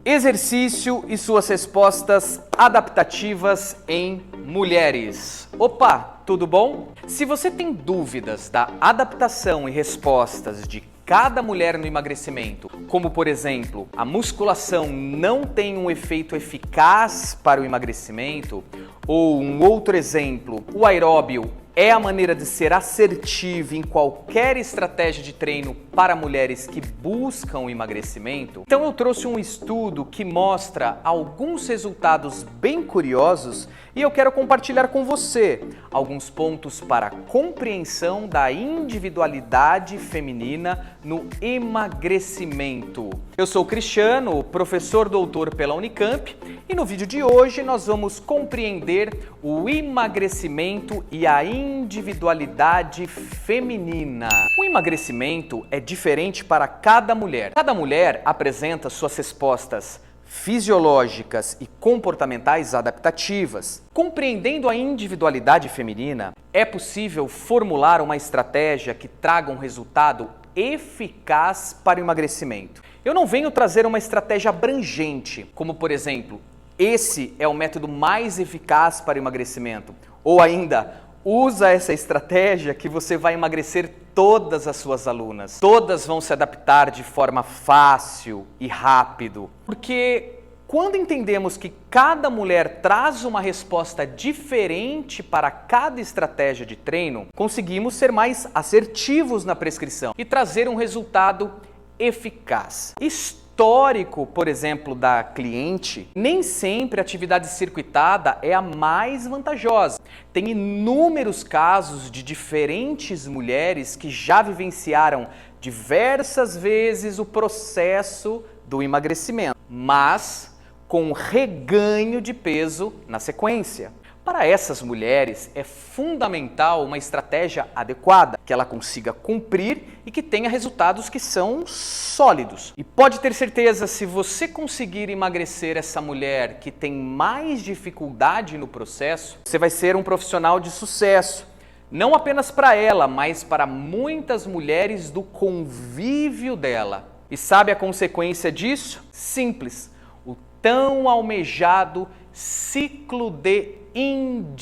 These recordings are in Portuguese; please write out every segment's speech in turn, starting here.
Exercício e suas respostas adaptativas em mulheres. Opa, tudo bom? Se você tem dúvidas da adaptação e respostas de cada mulher no emagrecimento, como por exemplo, a musculação não tem um efeito eficaz para o emagrecimento, ou um outro exemplo, o aeróbio é a maneira de ser assertivo em qualquer estratégia de treino para mulheres que buscam o emagrecimento, então eu trouxe um estudo que mostra alguns resultados bem curiosos e eu quero compartilhar com você alguns pontos para a compreensão da individualidade feminina no emagrecimento. Eu sou o Cristiano, professor doutor pela Unicamp, e no vídeo de hoje nós vamos compreender o emagrecimento e a individualidade feminina. O emagrecimento é diferente para cada mulher. Cada mulher apresenta suas respostas fisiológicas e comportamentais adaptativas. Compreendendo a individualidade feminina, é possível formular uma estratégia que traga um resultado eficaz para o emagrecimento. Eu não venho trazer uma estratégia abrangente, como por exemplo, esse é o método mais eficaz para o emagrecimento, ou ainda, usa essa estratégia que você vai emagrecer todas as suas alunas. Todas vão se adaptar de forma fácil e rápido. Porque quando entendemos que cada mulher traz uma resposta diferente para cada estratégia de treino, conseguimos ser mais assertivos na prescrição e trazer um resultado eficaz. Histórico, por exemplo, da cliente, nem sempre a atividade circuitada é a mais vantajosa. Tem inúmeros casos de diferentes mulheres que já vivenciaram diversas vezes o processo do emagrecimento, mas com reganho de peso na sequência. Para essas mulheres é fundamental uma estratégia adequada, que ela consiga cumprir e que tenha resultados que são sólidos. E pode ter certeza, se você conseguir emagrecer essa mulher que tem mais dificuldade no processo, você vai ser um profissional de sucesso. Não apenas para ela, mas para muitas mulheres do convívio dela. E sabe a consequência disso? Simples. O tão almejado ciclo de indicações.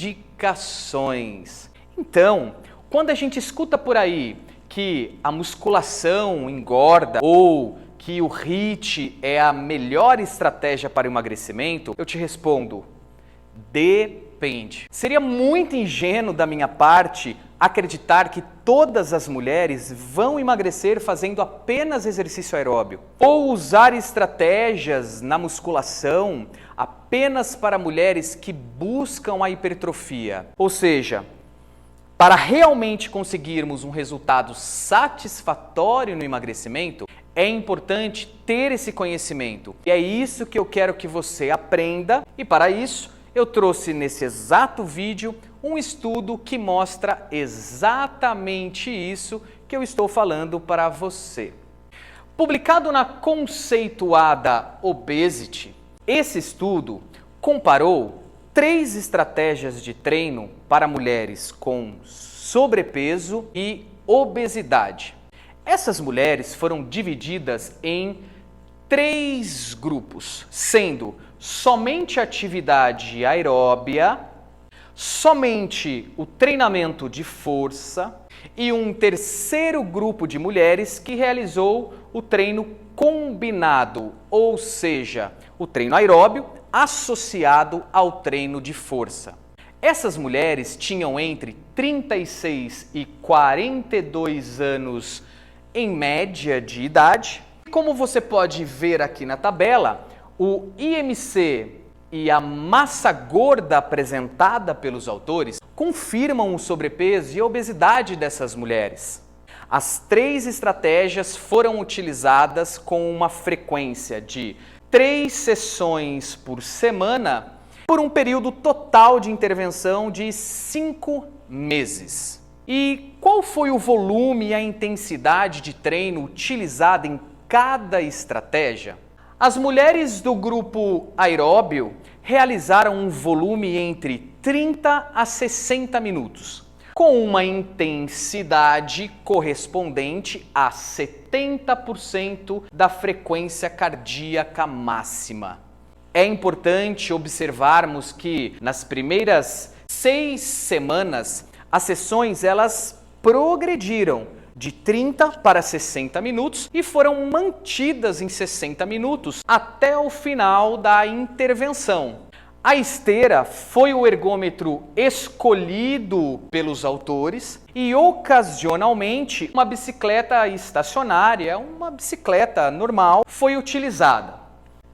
Então, quando a gente escuta por aí que a musculação engorda ou que o HIIT é a melhor estratégia para o emagrecimento, eu te respondo, depende. Seria muito ingênuo da minha parte acreditar que todas as mulheres vão emagrecer fazendo apenas exercício aeróbio ou usar estratégias na musculação apenas para mulheres que buscam a hipertrofia. Ou seja, para realmente conseguirmos um resultado satisfatório no emagrecimento, é importante ter esse conhecimento. E é isso que eu quero que você aprenda, e para isso eu trouxe nesse exato vídeo um estudo que mostra exatamente isso que eu estou falando para você. Publicado na conceituada Obesity, esse estudo comparou 3 estratégias de treino para mulheres com sobrepeso e obesidade. Essas mulheres foram divididas em 3 grupos, sendo somente atividade aeróbia, somente o treinamento de força e um terceiro grupo de mulheres que realizou o treino combinado, ou seja, o treino aeróbio associado ao treino de força. Essas mulheres tinham entre 36 e 42 anos em média de idade. Como você pode ver aqui na tabela, o IMC e a massa gorda apresentada pelos autores confirmam o sobrepeso e a obesidade dessas mulheres. As 3 estratégias foram utilizadas com uma frequência de 3 sessões por semana por um período total de intervenção de 5 meses. E qual foi o volume e a intensidade de treino utilizada em cada estratégia? As mulheres do grupo aeróbio realizaram um volume entre 30 a 60 minutos. com uma intensidade correspondente a 70% da frequência cardíaca máxima. É importante observarmos que nas primeiras 6 semanas as sessões elas progrediram de 30 para 60 minutos e foram mantidas em 60 minutos até o final da intervenção. A esteira foi o ergômetro escolhido pelos autores e, ocasionalmente, uma bicicleta estacionária, uma bicicleta normal, foi utilizada.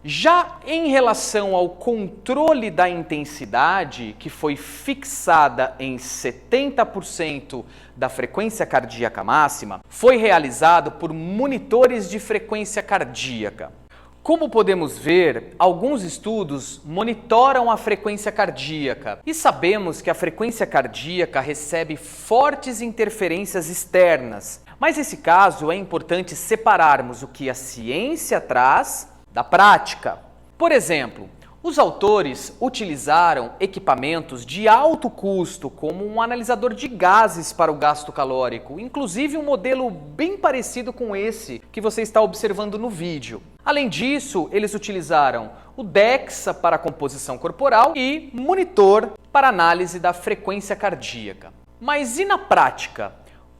Já em relação ao controle da intensidade, que foi fixada em 70% da frequência cardíaca máxima, foi realizado por monitores de frequência cardíaca. Como podemos ver, alguns estudos monitoram a frequência cardíaca e sabemos que a frequência cardíaca recebe fortes interferências externas, mas nesse caso é importante separarmos o que a ciência traz da prática. Por exemplo, os autores utilizaram equipamentos de alto custo, como um analisador de gases para o gasto calórico, inclusive um modelo bem parecido com esse que você está observando no vídeo. Além disso, eles utilizaram o DEXA para a composição corporal e monitor para análise da frequência cardíaca. Mas e na prática?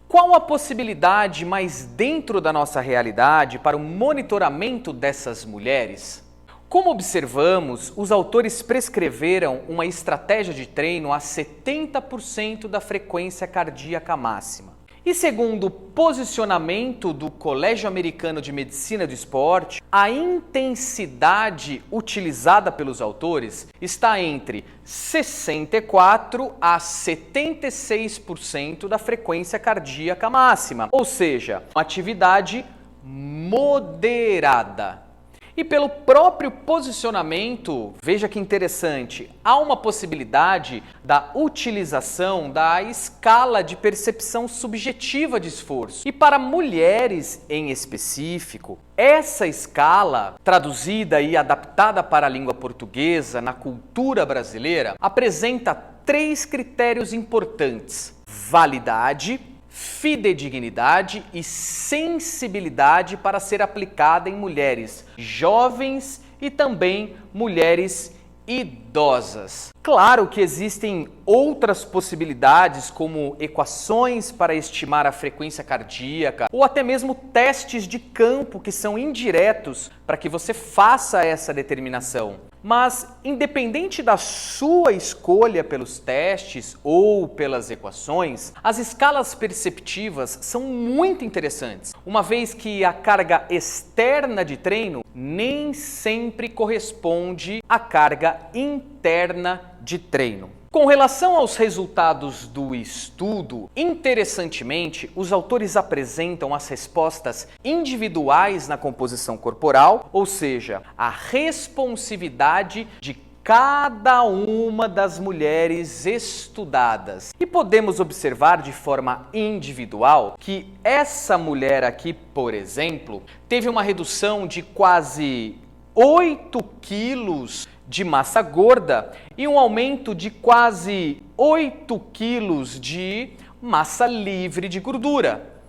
Qual a possibilidade mais dentro da nossa realidade para o monitoramento dessas mulheres? Como observamos, os autores prescreveram uma estratégia de treino a 70% da frequência cardíaca máxima. E segundo o posicionamento do Colégio Americano de Medicina do Esporte, a intensidade utilizada pelos autores está entre 64% a 76% da frequência cardíaca máxima, ou seja, uma atividade moderada. E pelo próprio posicionamento, veja que interessante, há uma possibilidade da utilização da escala de percepção subjetiva de esforço. E para mulheres em específico, essa escala, traduzida e adaptada para a língua portuguesa na cultura brasileira, apresenta 3 critérios importantes: validade, fidedignidade e sensibilidade para ser aplicada em mulheres jovens e também mulheres idosas. Claro que existem outras possibilidades, como equações para estimar a frequência cardíaca ou até mesmo testes de campo que são indiretos para que você faça essa determinação. Mas, independente da sua escolha pelos testes ou pelas equações, as escalas perceptivas são muito interessantes, uma vez que a carga externa de treino nem sempre corresponde à carga interna de treino. Com relação aos resultados do estudo, interessantemente, os autores apresentam as respostas individuais na composição corporal, ou seja, a responsividade de cada uma das mulheres estudadas. E podemos observar de forma individual que essa mulher aqui, por exemplo, teve uma redução de quase 8 quilos de massa gorda e um aumento de quase 8 quilos de massa livre de gordura.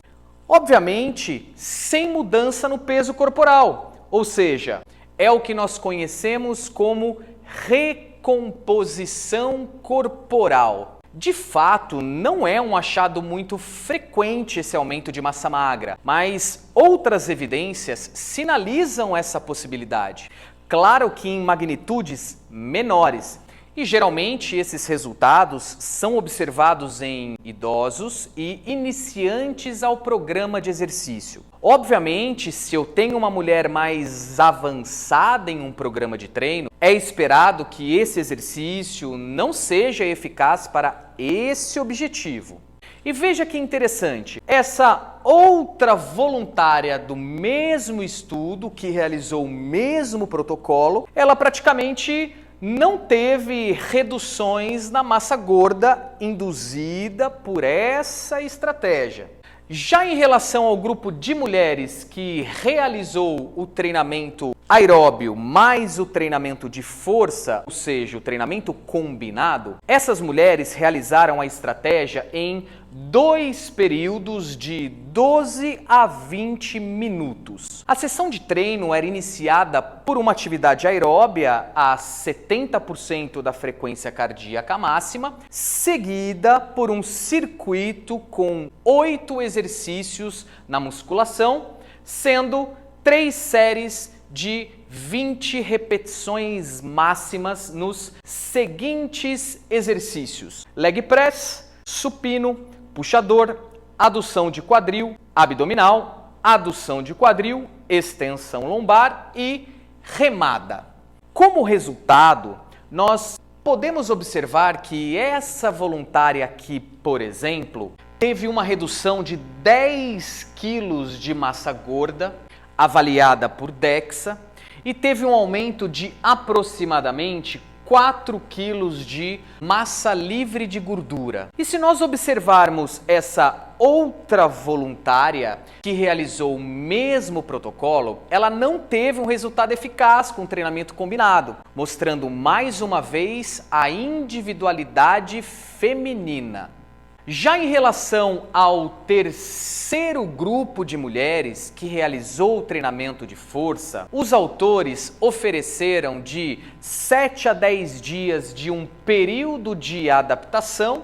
Obviamente, sem mudança no peso corporal, ou seja, é o que nós conhecemos como recomposição corporal. De fato, não é um achado muito frequente esse aumento de massa magra, mas outras evidências sinalizam essa possibilidade. Claro que em magnitudes menores. E geralmente esses resultados são observados em idosos e iniciantes ao programa de exercício. Obviamente, se eu tenho uma mulher mais avançada em um programa de treino, é esperado que esse exercício não seja eficaz para esse objetivo. E veja que interessante, essa outra voluntária do mesmo estudo, que realizou o mesmo protocolo, ela praticamente não teve reduções na massa gorda induzida por essa estratégia. Já em relação ao grupo de mulheres que realizou o treinamento aeróbio mais o treinamento de força, ou seja, o treinamento combinado, essas mulheres realizaram a estratégia em 2 períodos de 12 a 20 minutos. A sessão de treino era iniciada por uma atividade aeróbia a 70% da frequência cardíaca máxima, seguida por um circuito com 8 exercícios na musculação, sendo 3 séries de 20 repetições máximas nos seguintes exercícios: leg press, supino, puxador, adução de quadril, abdominal, adução de quadril, extensão lombar e remada. Como resultado, nós podemos observar que essa voluntária aqui, por exemplo, teve uma redução de 10 quilos de massa gorda, avaliada por DEXA, e teve um aumento de aproximadamente 4 quilos de massa livre de gordura. E se nós observarmos essa outra voluntária que realizou o mesmo protocolo, ela não teve um resultado eficaz com o treinamento combinado, mostrando mais uma vez a individualidade feminina. Já em relação ao terceiro grupo de mulheres que realizou o treinamento de força, os autores ofereceram de 7 a 10 dias de um período de adaptação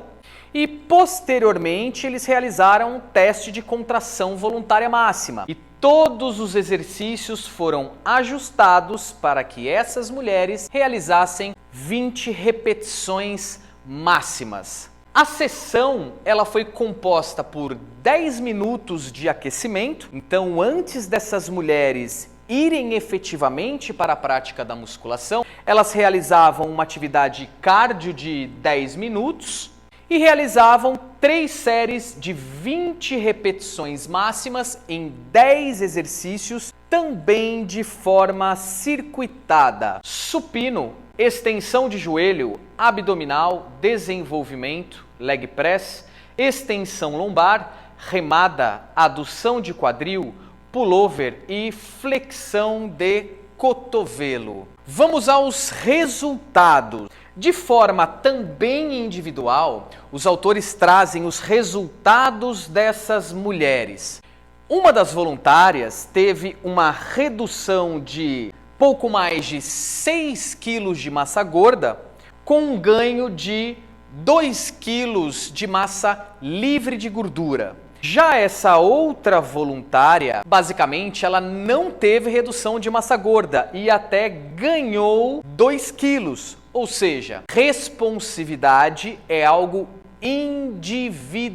e, posteriormente, eles realizaram um teste de contração voluntária máxima. E todos os exercícios foram ajustados para que essas mulheres realizassem 20 repetições máximas. A sessão ela foi composta por 10 minutos de aquecimento, então antes dessas mulheres irem efetivamente para a prática da musculação, elas realizavam uma atividade cardio de 10 minutos e realizavam 3 séries de 20 repetições máximas em 10 exercícios, também de forma circuitada: supino, extensão de joelho, abdominal, desenvolvimento, leg press, extensão lombar, remada, adução de quadril, pullover e flexão de cotovelo. Vamos aos resultados. De forma também individual, os autores trazem os resultados dessas mulheres. Uma das voluntárias teve uma redução de pouco mais de 6 quilos de massa gorda, com um ganho de 2 quilos de massa livre de gordura. Já essa outra voluntária, basicamente, ela não teve redução de massa gorda e até ganhou 2 quilos. Ou seja, responsividade é algo individual.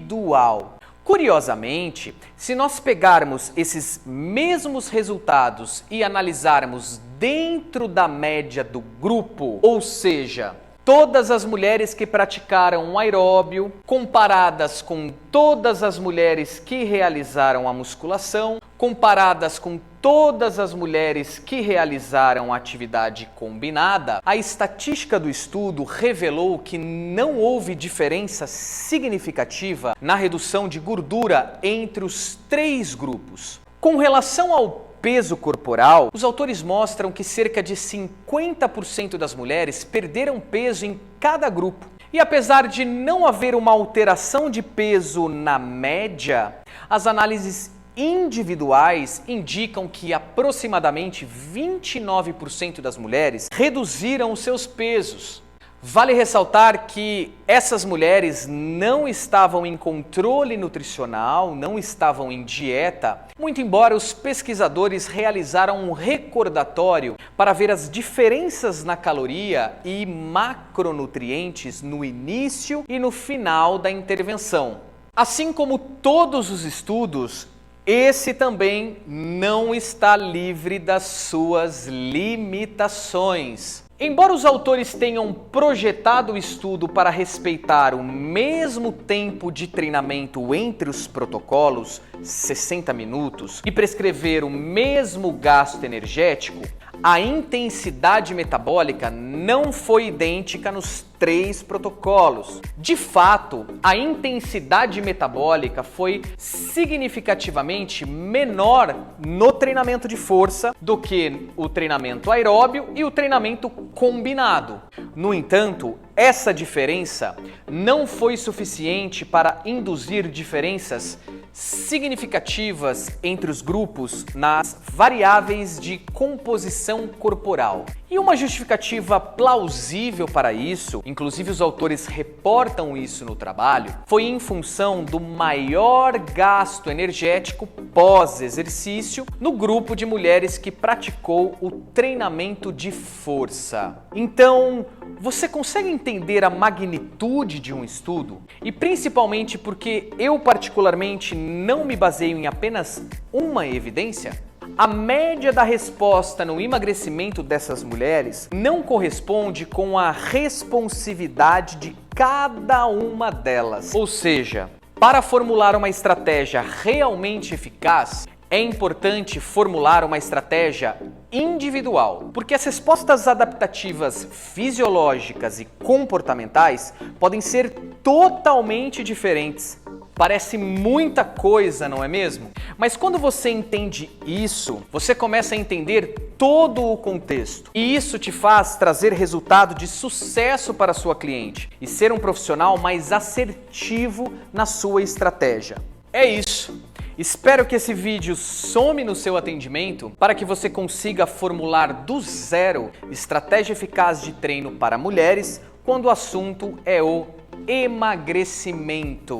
Curiosamente, se nós pegarmos esses mesmos resultados e analisarmos dentro da média do grupo, ou seja, todas as mulheres que praticaram um aeróbio, comparadas com todas as mulheres que realizaram a musculação, comparadas com todas as mulheres que realizaram a atividade combinada, a estatística do estudo revelou que não houve diferença significativa na redução de gordura entre os 3 grupos. Com relação ao peso corporal, os autores mostram que cerca de 50% das mulheres perderam peso em cada grupo. E apesar de não haver uma alteração de peso na média, as análises individuais indicam que aproximadamente 29% das mulheres reduziram os seus pesos. Vale ressaltar que essas mulheres não estavam em controle nutricional, não estavam em dieta, muito embora os pesquisadores realizaram um recordatório para ver as diferenças na caloria e macronutrientes no início e no final da intervenção. Assim como todos os estudos, esse também não está livre das suas limitações. Embora os autores tenham projetado o estudo para respeitar o mesmo tempo de treinamento entre os protocolos, 60 minutos, e prescrever o mesmo gasto energético, a intensidade metabólica não foi idêntica nos 3 protocolos. De fato, a intensidade metabólica foi significativamente menor no treinamento de força do que o treinamento aeróbio e o treinamento combinado. No entanto, essa diferença não foi suficiente para induzir diferenças significativas entre os grupos nas variáveis de composição corporal. E uma justificativa plausível para isso, inclusive os autores reportam isso no trabalho, foi em função do maior gasto energético pós-exercício no grupo de mulheres que praticou o treinamento de força. Então, você consegue entender a magnitude de um estudo? E principalmente porque eu particularmente não me baseio em apenas uma evidência? A média da resposta no emagrecimento dessas mulheres não corresponde com a responsividade de cada uma delas. Ou seja, para formular uma estratégia realmente eficaz, é importante formular uma estratégia individual, porque as respostas adaptativas fisiológicas e comportamentais podem ser totalmente diferentes. Parece muita coisa, não é mesmo? Mas quando você entende isso, você começa a entender todo o contexto. E isso te faz trazer resultado de sucesso para a sua cliente e ser um profissional mais assertivo na sua estratégia. É isso. Espero que esse vídeo some no seu atendimento para que você consiga formular do zero estratégia eficaz de treino para mulheres quando o assunto é o emagrecimento.